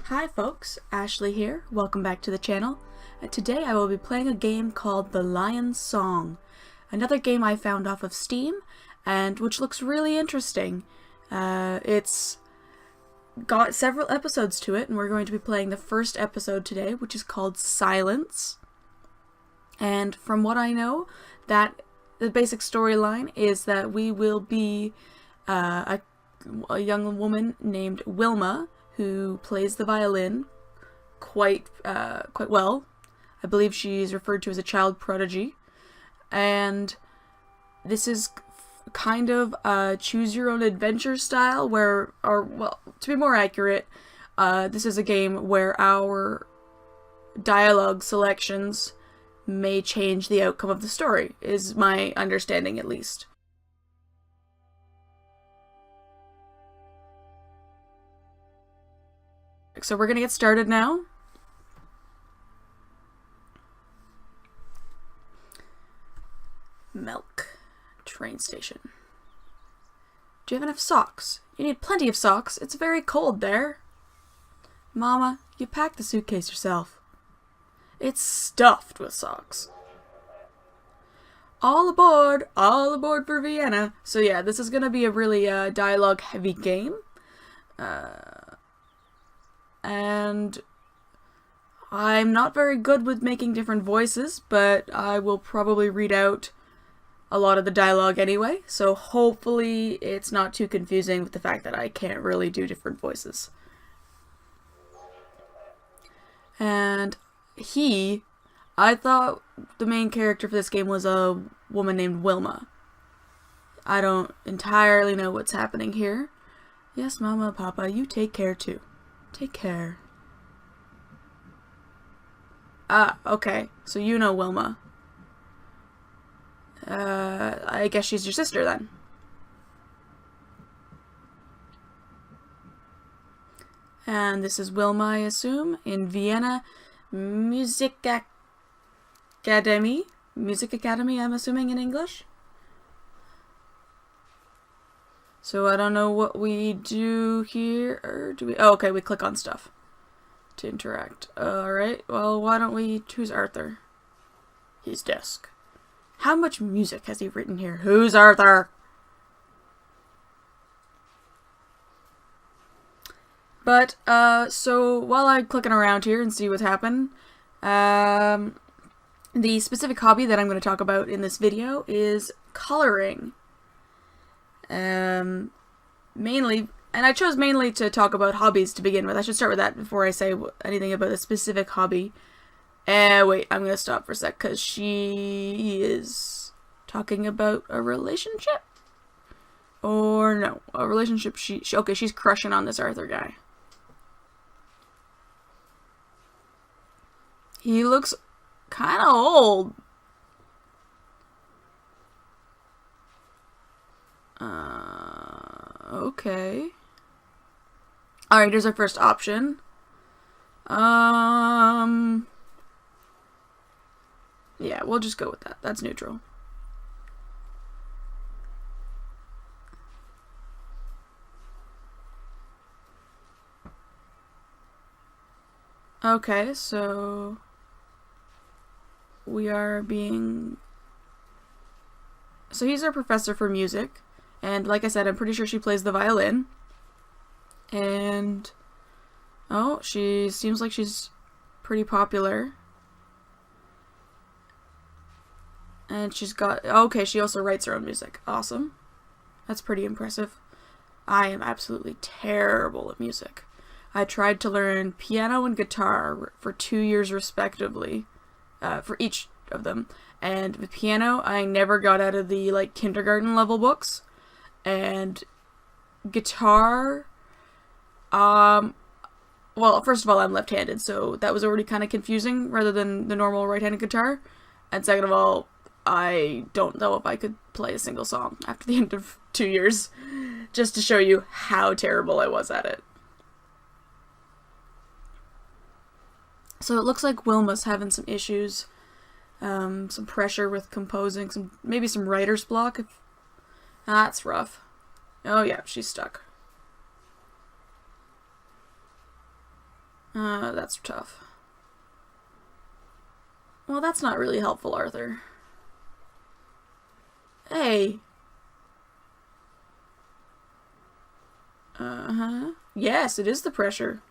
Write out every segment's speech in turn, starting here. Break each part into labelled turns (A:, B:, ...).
A: Hi folks, Ashley here. Welcome back to the channel. Today I will be playing a game called The Lion's Song, another game I found off of Steam, and which looks really interesting. It's got several episodes to it, and we're going to be playing the first episode today, which is called Silence. And from what I know, that the basic storyline is that we will be a young woman named Wilma, who plays the violin quite well. I believe she's referred to as a child prodigy. And this is kind of a choose-your-own-adventure style where, well, to be more accurate, this is a game where our dialogue selections may change the outcome of the story, is my understanding at least. So we're gonna get started now. Milk. Train station. Do you have enough socks? You need plenty of socks. It's very cold there. Mama, you packed the suitcase yourself. It's stuffed with socks. All aboard for Vienna. So yeah, this is gonna be a really dialogue heavy game. And I'm not very good with making different voices, but I will probably read out a lot of the dialogue anyway, so hopefully it's not too confusing with the fact that I can't really do different voices. And I thought the main character for this game was a woman named Wilma. I don't entirely know what's happening here. Yes, Mama, Papa, you take care too. Take care. Ah, okay. So you know Wilma. I guess she's your sister then. And this is Wilma, I assume, in Vienna Music Academy. Music Academy, I'm assuming in English. So I don't know what we do here, or do we? Oh, okay, we click on stuff to interact. Alright, well, why don't we choose Arthur? His desk. How much music has he written here? Who's Arthur? But, so while I'm clicking around here and see what's happened, the specific hobby that I'm going to talk about in this video is coloring. Mainly, and I chose mainly to talk about hobbies to begin with. I should start with that before I say anything about a specific hobby. Wait, I'm gonna stop for a sec, because she is talking about a relationship? Or no, a relationship okay, she's crushing on this Arthur guy. He looks kind of old. Okay. Alright, here's our first option. Yeah, we'll just go with that. That's neutral. Okay, so we are being... So he's our professor for music. And like I said, I'm pretty sure she plays the violin. And oh, she seems like she's pretty popular. And she's got, okay, she also writes her own music. Awesome. That's pretty impressive. I am absolutely terrible at music. I tried to learn piano and guitar for 2 years respectively, for each of them. And with piano, I never got out of the, like, kindergarten level books. And guitar, well, first of all, I'm left-handed, so that was already kind of confusing rather than the normal right-handed guitar. And second of all, I don't know if I could play a single song after the end of 2 years, just to show you how terrible I was at it. So it looks like Wilma's having some issues, some pressure with composing, maybe some writer's block. That's rough. Oh yeah, she's stuck. That's tough. Well, that's not really helpful, Arthur. Hey. Uh-huh. Yes, it is the pressure.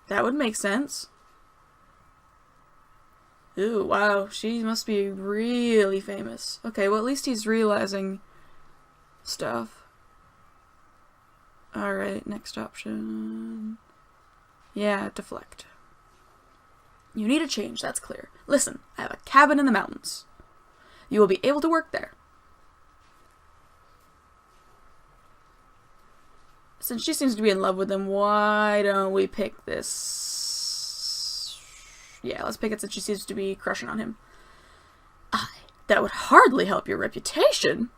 A: That would make sense. Ooh, wow. She must be really famous. Okay, well, at least he's realizing stuff. Alright, next option. Yeah, deflect. You need a change, that's clear. Listen, I have a cabin in the mountains. You will be able to work there. Since she seems to be in love with him, why don't we pick this? Yeah, let's pick it since she seems to be crushing on him. That would hardly help your reputation.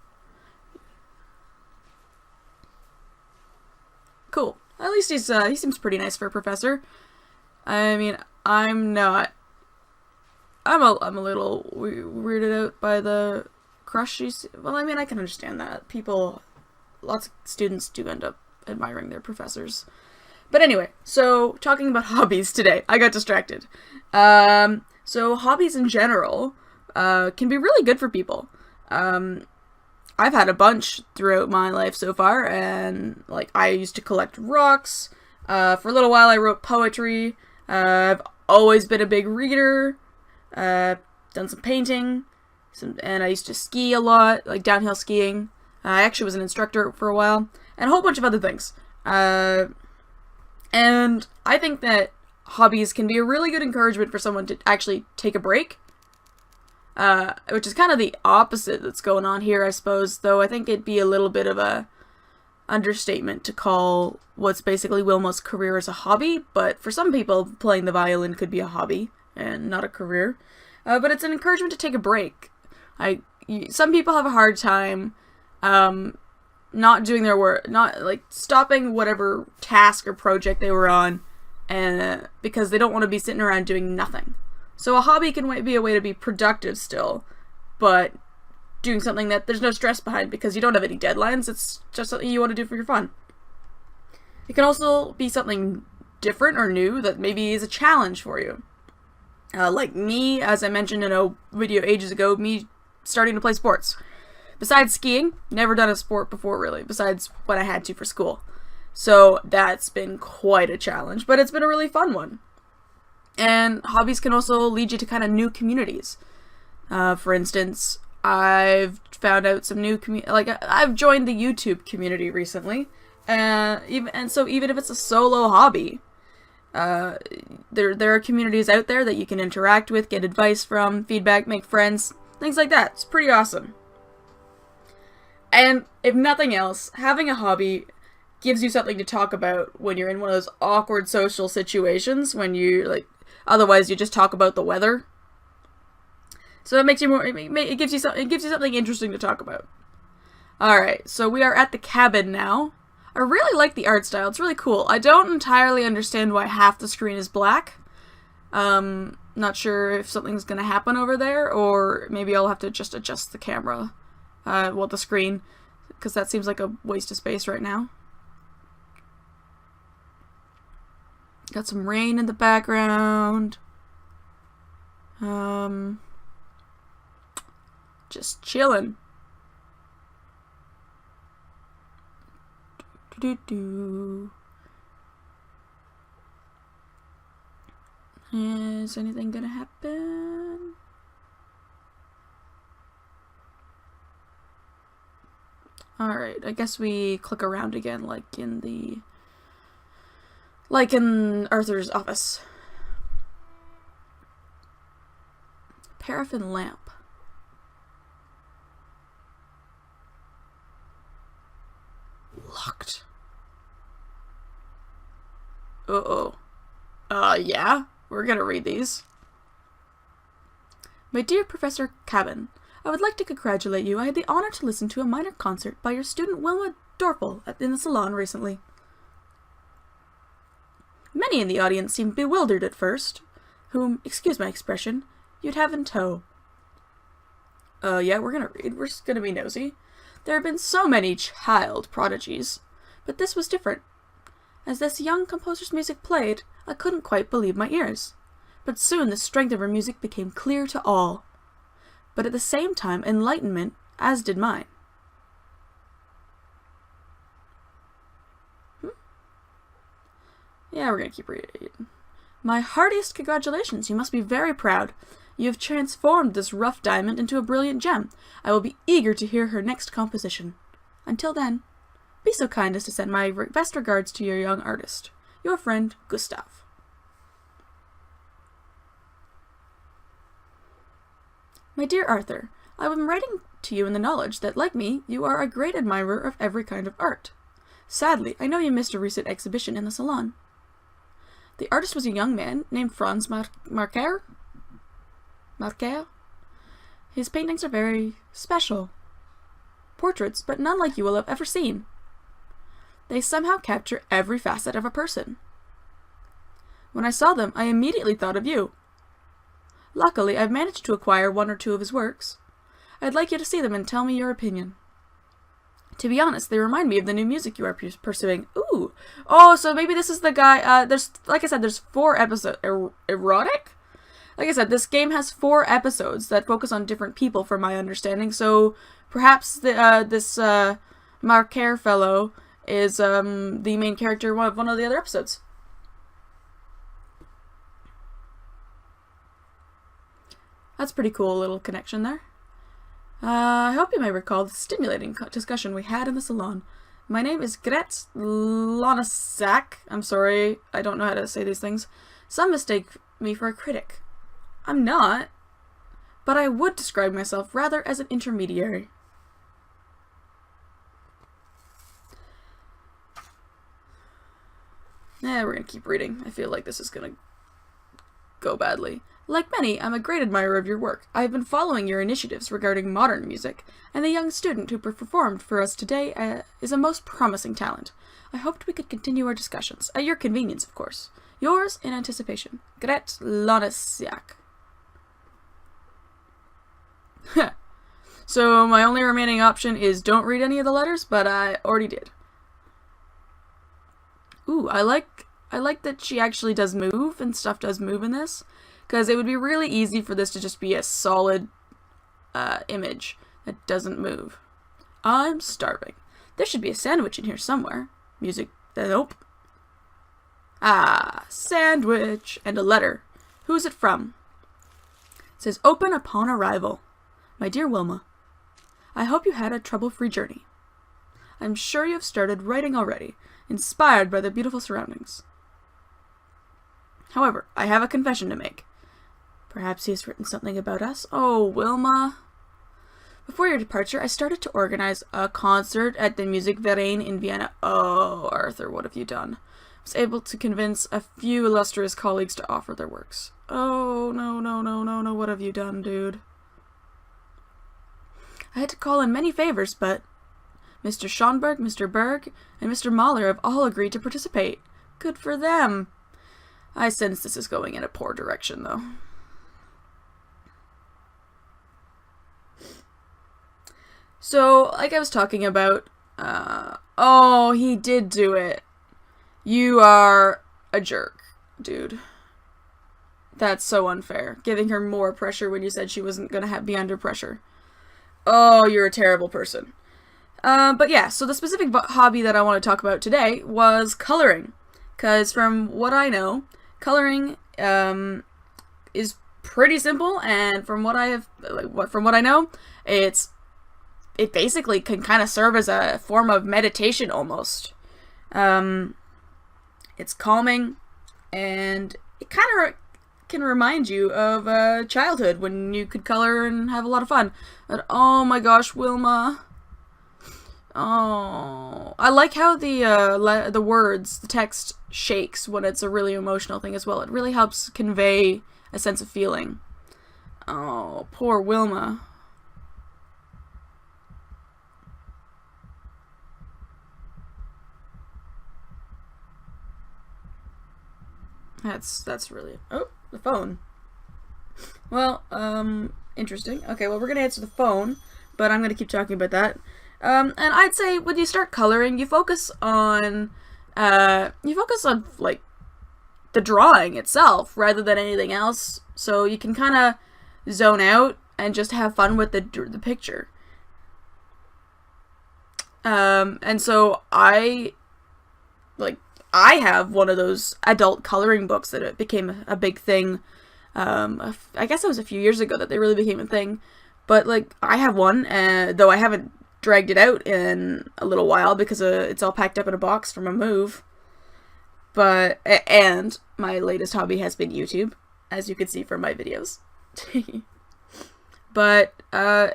A: Cool. At least he seems pretty nice for a professor. I mean, I'm not. I'm a little weirded out by the crush she's. Well, I mean, I can understand that. Lots of students do end up admiring their professors. But anyway, so talking about hobbies today, I got distracted. So hobbies in general can be really good for people. I've had a bunch throughout my life so far, and like I used to collect rocks. For a little while I wrote poetry. I've always been a big reader. Done some painting, and I used to ski a lot, like downhill skiing. I actually was an instructor for a while, and a whole bunch of other things. And I think that hobbies can be a really good encouragement for someone to actually take a break. Which is kind of the opposite that's going on here, I suppose, though I think it'd be a little bit of a understatement to call what's basically Wilma's career as a hobby, but for some people, playing the violin could be a hobby and not a career. But it's an encouragement to take a break. Some people have a hard time not doing their work, not like stopping whatever task or project they were on, because they don't want to be sitting around doing nothing. So a hobby can be a way to be productive still, but doing something that there's no stress behind because you don't have any deadlines. It's just something you want to do for your fun. It can also be something different or new that maybe is a challenge for you. Like me, as I mentioned in a video ages ago, me starting to play sports. Besides skiing, never done a sport before really, besides what I had to for school. So that's been quite a challenge, but it's been a really fun one. And hobbies can also lead you to kind of new communities. For instance, I've found out some new I've joined the YouTube community recently, so even if it's a solo hobby, there are communities out there that you can interact with, get advice from, feedback, make friends, things like that. It's pretty awesome. And if nothing else, having a hobby gives you something to talk about when you're in one of those awkward social situations when you otherwise you just talk about the weather. So it makes you it gives you something interesting to talk about. Alright, so we are at the cabin now. I really like the art style, it's really cool. I don't entirely understand why half the screen is black. Not sure if something's gonna happen over there, or maybe I'll have to just adjust the camera. The screen, because that seems like a waste of space right now. Got some rain in the background. Just chilling. Is anything gonna happen? Alright, I guess we click around again like in Arthur's office. Paraffin lamp. Locked. Uh-oh. Yeah? We're gonna read these. My dear Professor Cabin, I would like to congratulate you. I had the honor to listen to a minor concert by your student Wilma Dorfel in the salon recently. Many in the audience seemed bewildered at first, whom, excuse my expression, you'd have in tow. Yeah, we're gonna read. We're just gonna be nosy. There have been so many child prodigies, but this was different. As this young composer's music played, I couldn't quite believe my ears. But soon the strength of her music became clear to all. But at the same time, enlightenment, as did mine. Yeah, we're gonna keep reading. My heartiest congratulations. You must be very proud. You have transformed this rough diamond into a brilliant gem. I will be eager to hear her next composition. Until then, be so kind as to send my best regards to your young artist. Your friend, Gustav. My dear Arthur, I am writing to you in the knowledge that, like me, you are a great admirer of every kind of art. Sadly, I know you missed a recent exhibition in the salon. The artist was a young man named Franz Marker. His paintings are very special. Portraits, but none like you will have ever seen. They somehow capture every facet of a person. When I saw them, I immediately thought of you. Luckily, I've managed to acquire one or two of his works. I'd like you to see them and tell me your opinion. To be honest, they remind me of the new music you are pursuing. Ooh! Oh, so maybe this is the guy, like I said, there's 4 episodes. Erotic? Like I said, this game has 4 episodes that focus on different people, from my understanding, so perhaps this Marker fellow is the main character of one of the other episodes. That's pretty cool little connection there. I hope you may recall the stimulating discussion we had in the salon. My name is Gret Lonasak. I'm sorry, I don't know how to say these things. Some mistake me for a critic. I'm not, but I would describe myself rather as an intermediary. Yeah, we're gonna keep reading. I feel like this is gonna go badly. Like many, I'm a great admirer of your work. I have been following your initiatives regarding modern music, and the young student who performed for us today is a most promising talent. I hoped we could continue our discussions, at your convenience, of course. Yours, in anticipation, Gret Lonesiak. So my only remaining option is don't read any of the letters, but I already did. Ooh, I like that she actually does move, and stuff does move in this. Because it would be really easy for this to just be a solid image that doesn't move. I'm starving. There should be a sandwich in here somewhere. Music. Nope. Ah, sandwich. And a letter. Who's it from? It says, open upon arrival. My dear Wilma, I hope you had a trouble-free journey. I'm sure you have started writing already, inspired by the beautiful surroundings. However, I have a confession to make. Perhaps he has written something about us. Oh, Wilma. Before your departure, I started to organize a concert at the Musikverein in Vienna. Oh, Arthur, what have you done? I was able to convince a few illustrious colleagues to offer their works. Oh, no, what have you done, dude? I had to call in many favors, but Mr. Schonberg, Mr. Berg, and Mr. Mahler have all agreed to participate. Good for them. I sense this is going in a poor direction, though. So, like I was talking about, oh, he did do it. You are a jerk, dude. That's so unfair. Giving her more pressure when you said she wasn't gonna be under pressure. Oh, you're a terrible person. But yeah, so the specific hobby that I want to talk about today was coloring. Because from what I know, coloring is pretty simple, and from what I know, it basically can kind of serve as a form of meditation almost. It's calming, and it kind of can remind you of childhood when you could color and have a lot of fun. But oh my gosh, Wilma. Oh, I like how the words, the text shakes when it's a really emotional thing as well. It really helps convey a sense of feeling. Oh, poor Wilma. That's really... Oh, the phone. Well, interesting. Okay, well, we're gonna answer the phone, but I'm gonna keep talking about that. And I'd say when you start coloring, you focus on, like, the drawing itself rather than anything else. So you can kind of zone out and just have fun with the picture. And so I have one of those adult coloring books that it became a big thing. I guess it was a few years ago that they really became a thing. But, like, I have one, though I haven't dragged it out in a little while because it's all packed up in a box from a move. But, and my latest hobby has been YouTube, as you can see from my videos. But, I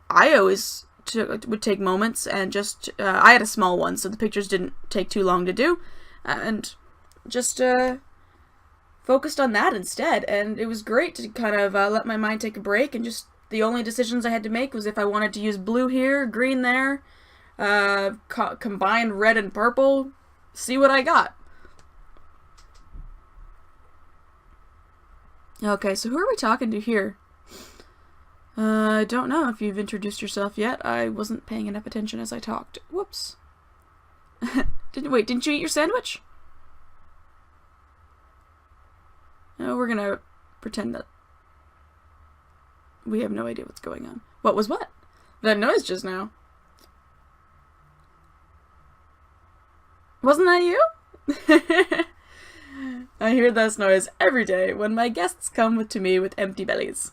A: always would take moments and just, I had a small one, so the pictures didn't take too long to do, and just, focused on that instead, and it was great to kind of let my mind take a break, and just the only decisions I had to make was if I wanted to use blue here, green there, combine red and purple, see what I got. Okay, so who are we talking to here? I don't know if you've introduced yourself yet. I wasn't paying enough attention as I talked. Whoops. Didn't you eat your sandwich? No, we're gonna pretend that we have no idea what's going on. What was what? That noise just now. Wasn't that you? I hear this noise every day when my guests come to me with empty bellies.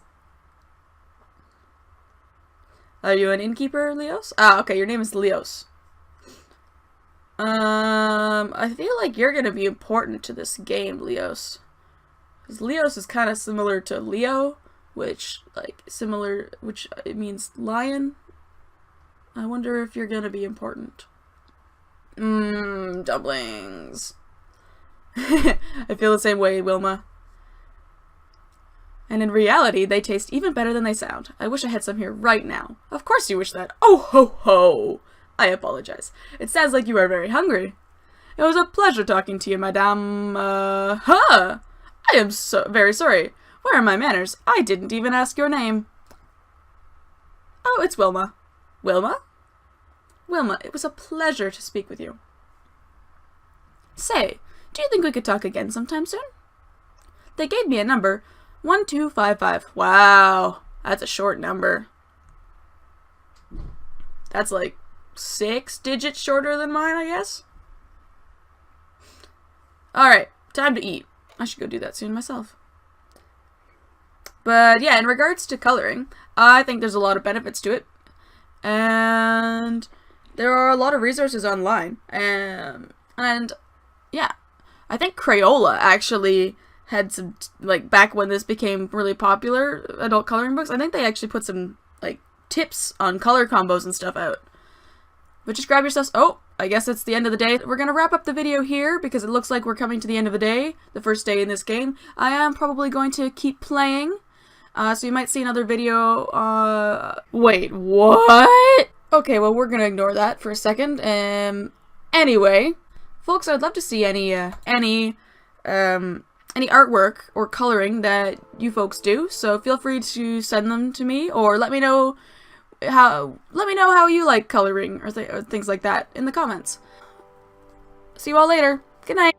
A: Are you an innkeeper, Leos? Ah, okay, your name is Leos. I feel like you're gonna be important to this game, Leos. Because Leos is kind of similar to Leo, which it means lion. I wonder if you're gonna be important. Dumplings. I feel the same way, Wilma. And in reality, they taste even better than they sound. I wish I had some here right now. Of course you wish that. Oh ho ho! I apologize. It sounds like you are very hungry. It was a pleasure talking to you, madame. I am so very sorry. Where are my manners? I didn't even ask your name. Oh, it's Wilma. Wilma? Wilma, it was a pleasure to speak with you. Say, do you think we could talk again sometime soon? They gave me a number. 1255. Wow, that's a short number. That's like 6 digits shorter than mine, I guess. Alright, time to eat. I should go do that soon myself. But yeah, in regards to coloring, I think there's a lot of benefits to it. And there are a lot of resources online. And yeah, I think Crayola actually had some, like, back when this became really popular, adult coloring books, I think they actually put some, like, tips on color combos and stuff out. But just grab yourselves. Oh, I guess it's the end of the day. We're gonna wrap up the video here because it looks like we're coming to the end of the day, the first day in this game. I am probably going to keep playing, so you might see another video. Wait, what? Okay, well, we're gonna ignore that for a second. Anyway, folks, I'd love to see any artwork or coloring that you folks do, so feel free to send them to me, or let me know how you like coloring or things like that in the comments. See you all later. Good night.